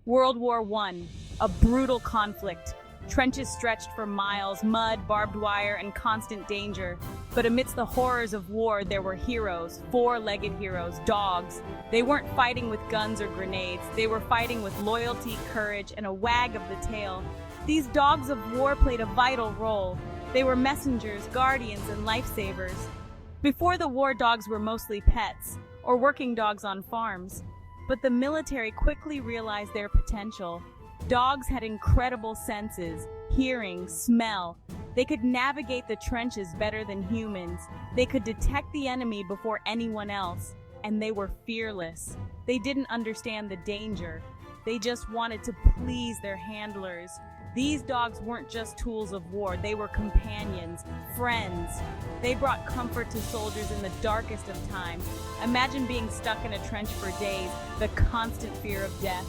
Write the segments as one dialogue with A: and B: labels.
A: World War I, a brutal conflict. Trenches stretched for miles, mud, barbed wire, and constant danger. But amidst the horrors of war, there were heroes, four-legged heroes, dogs. They weren't fighting with guns or grenades. They were fighting with loyalty, courage, and a wag of the tail. These dogs of war played a vital role. They were messengers, guardians, and lifesavers. Before the war, dogs were mostly pets, or working dogs on farms. But the military quickly realized their potential. Dogs had incredible senses, hearing, smell. They could navigate the trenches better than humans. They could detect the enemy before anyone else. And they were fearless. They didn't understand the danger. They just wanted to please their handlers. These dogs weren't just tools of war, they were companions, friends. They brought comfort to soldiers in the darkest of times. Imagine being stuck in a trench for days, the constant fear of death.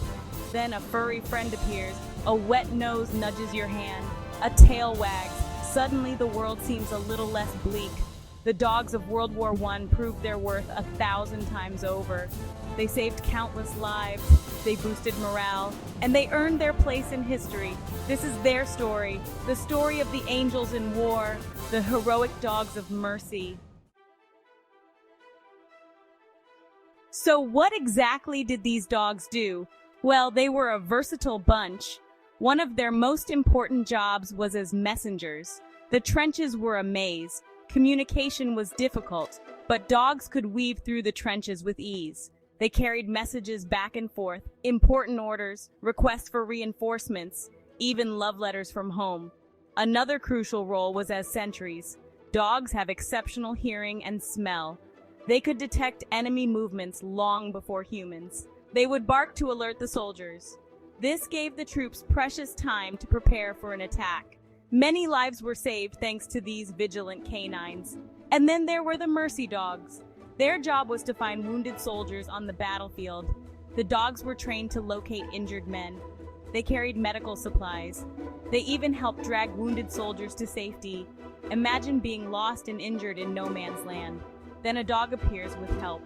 A: Then a furry friend appears, a wet nose nudges your hand, a tail wags. Suddenly the world seems a little less bleak. The dogs of World War I proved their worth 1,000 times over. They saved countless lives, they boosted morale, and they earned their place in history. This is their story, the story of the angels in war, the heroic dogs of mercy. So what exactly did these dogs do? Well, they were a versatile bunch. One of their most important jobs was as messengers. The trenches were a maze. Communication was difficult, but dogs could weave through the trenches with ease. They carried messages back and forth, important orders, requests for reinforcements, even love letters from home. Another crucial role was as sentries. Dogs have exceptional hearing and smell. They could detect enemy movements long before humans. They would bark to alert the soldiers. This gave the troops precious time to prepare for an attack. Many lives were saved thanks to these vigilant canines. And then there were the mercy dogs. Their job was to find wounded soldiers on the battlefield. The dogs were trained to locate injured men. They carried medical supplies. They even helped drag wounded soldiers to safety. Imagine being lost and injured in no man's land. Then a dog appears with help.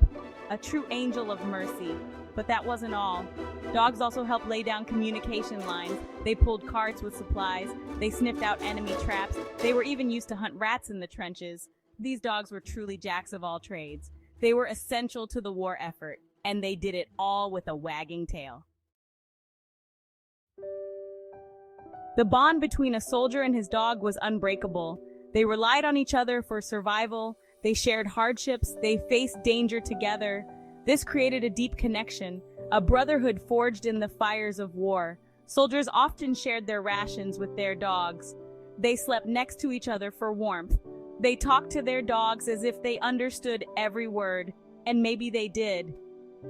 A: A true angel of mercy. But that wasn't all. Dogs also helped lay down communication lines. They pulled carts with supplies. They sniffed out enemy traps. They were even used to hunt rats in the trenches. These dogs were truly jacks of all trades. They were essential to the war effort, and they did it all with a wagging tail. The bond between a soldier and his dog was unbreakable. They relied on each other for survival. They shared hardships. They faced danger together. This created a deep connection, a brotherhood forged in the fires of war. Soldiers often shared their rations with their dogs. They slept next to each other for warmth. They talked to their dogs as if they understood every word, and maybe they did.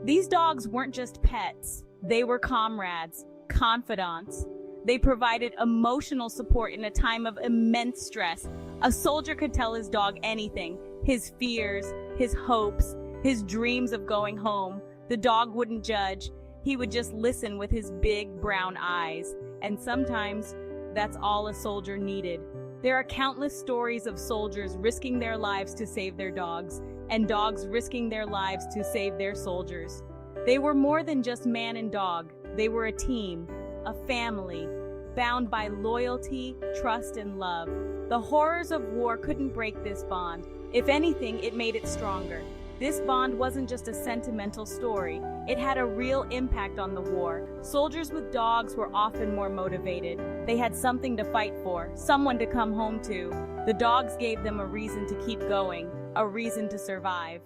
A: These dogs weren't just pets. They were comrades, confidants. They provided emotional support in a time of immense stress. A soldier could tell his dog anything, his fears, his hopes, his dreams of going home. The dog wouldn't judge. He would just listen with his big brown eyes. And sometimes, that's all a soldier needed. There are countless stories of soldiers risking their lives to save their dogs, and dogs risking their lives to save their soldiers. They were more than just man and dog. They were a team, a family, bound by loyalty, trust, and love. The horrors of war couldn't break this bond. If anything, it made it stronger. This bond wasn't just a sentimental story. It had a real impact on the war. Soldiers with dogs were often more motivated. They had something to fight for, someone to come home to. The dogs gave them a reason to keep going, a reason to survive.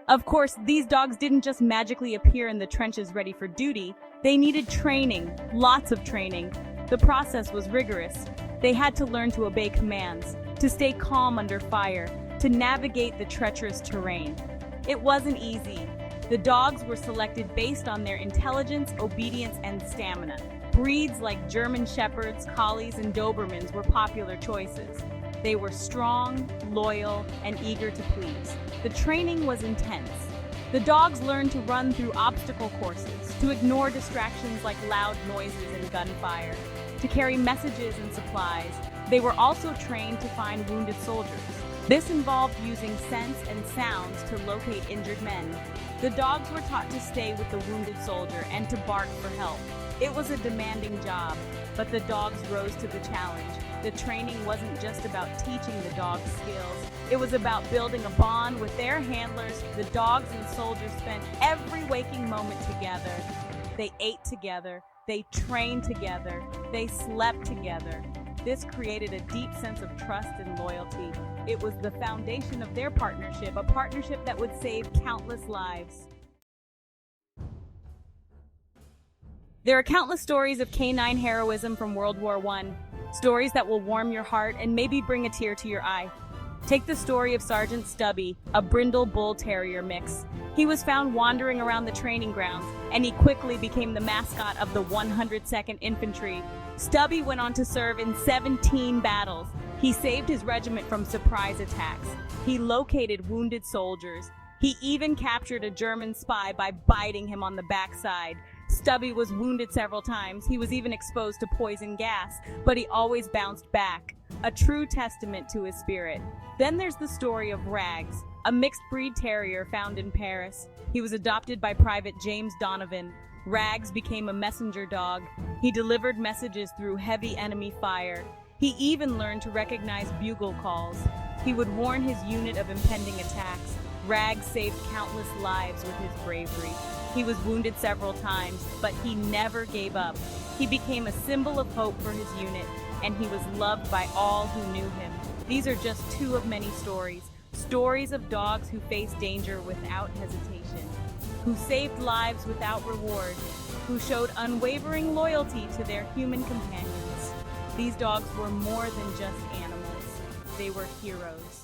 A: Of course, these dogs didn't just magically appear in the trenches ready for duty. They needed training, lots of training. The process was rigorous. They had to learn to obey commands, to stay calm under fire, to navigate the treacherous terrain. It wasn't easy. The dogs were selected based on their intelligence, obedience, and stamina. Breeds like German Shepherds, Collies, and Dobermans were popular choices. They were strong, loyal, and eager to please. The training was intense. The dogs learned to run through obstacle courses, to ignore distractions like loud noises and gunfire, to carry messages and supplies. They were also trained to find wounded soldiers, This involved using scents and sounds to locate injured men. The dogs were taught to stay with the wounded soldier and to bark for help. It was a demanding job, but the dogs rose to the challenge. The training wasn't just about teaching the dogs skills. It was about building a bond with their handlers. The dogs and soldiers spent every waking moment together. They ate together. They trained together. They slept together. This created a deep sense of trust and loyalty. It was the foundation of their partnership, a partnership that would save countless lives. There are countless stories of canine heroism from World War I, stories that will warm your heart and maybe bring a tear to your eye. Take the story of Sergeant Stubby, a brindle bull terrier mix. He was found wandering around the training grounds, and he quickly became the mascot of the 102nd Infantry. Stubby went on to serve in 17 battles. He saved his regiment from surprise attacks. He located wounded soldiers. He even captured a German spy by biting him on the backside. Stubby was wounded several times. He was even exposed to poison gas, but he always bounced back. A true testament to his spirit. Then there's the story of Rags, a mixed breed terrier found in Paris. He was adopted by Private James Donovan. Rags became a messenger dog. He delivered messages through heavy enemy fire. He even learned to recognize bugle calls. He would warn his unit of impending attacks. Rags saved countless lives with his bravery. He was wounded several times, but he never gave up. He became a symbol of hope for his unit, and he was loved by all who knew him. These are just two of many stories. Stories of dogs who faced danger without hesitation, who saved lives without reward, who showed unwavering loyalty to their human companions. These dogs were more than just animals. They were heroes.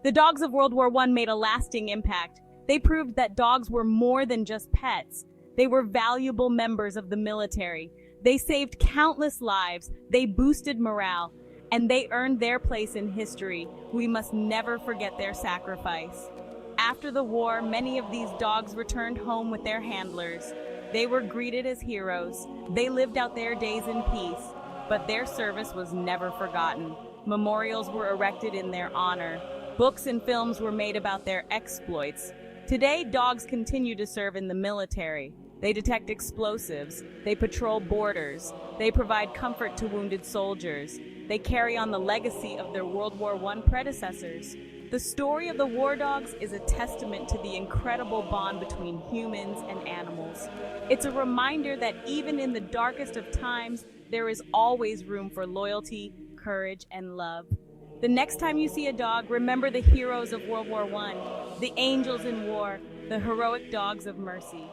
A: The dogs of World War I made a lasting impact. They proved that dogs were more than just pets. They were valuable members of the military. They saved countless lives. They boosted morale. And they earned their place in history. We must never forget their sacrifice. After the war, many of these dogs returned home with their handlers. They were greeted as heroes. They lived out their days in peace, but their service was never forgotten. Memorials were erected in their honor. Books and films were made about their exploits. Today, dogs continue to serve in the military. They detect explosives. They patrol borders. They provide comfort to wounded soldiers. They carry on the legacy of their World War I predecessors. The story of the war dogs is a testament to the incredible bond between humans and animals. It's a reminder that even in the darkest of times, there is always room for loyalty, courage, and love. The next time you see a dog, remember the heroes of World War I, the angels in war, the heroic dogs of mercy.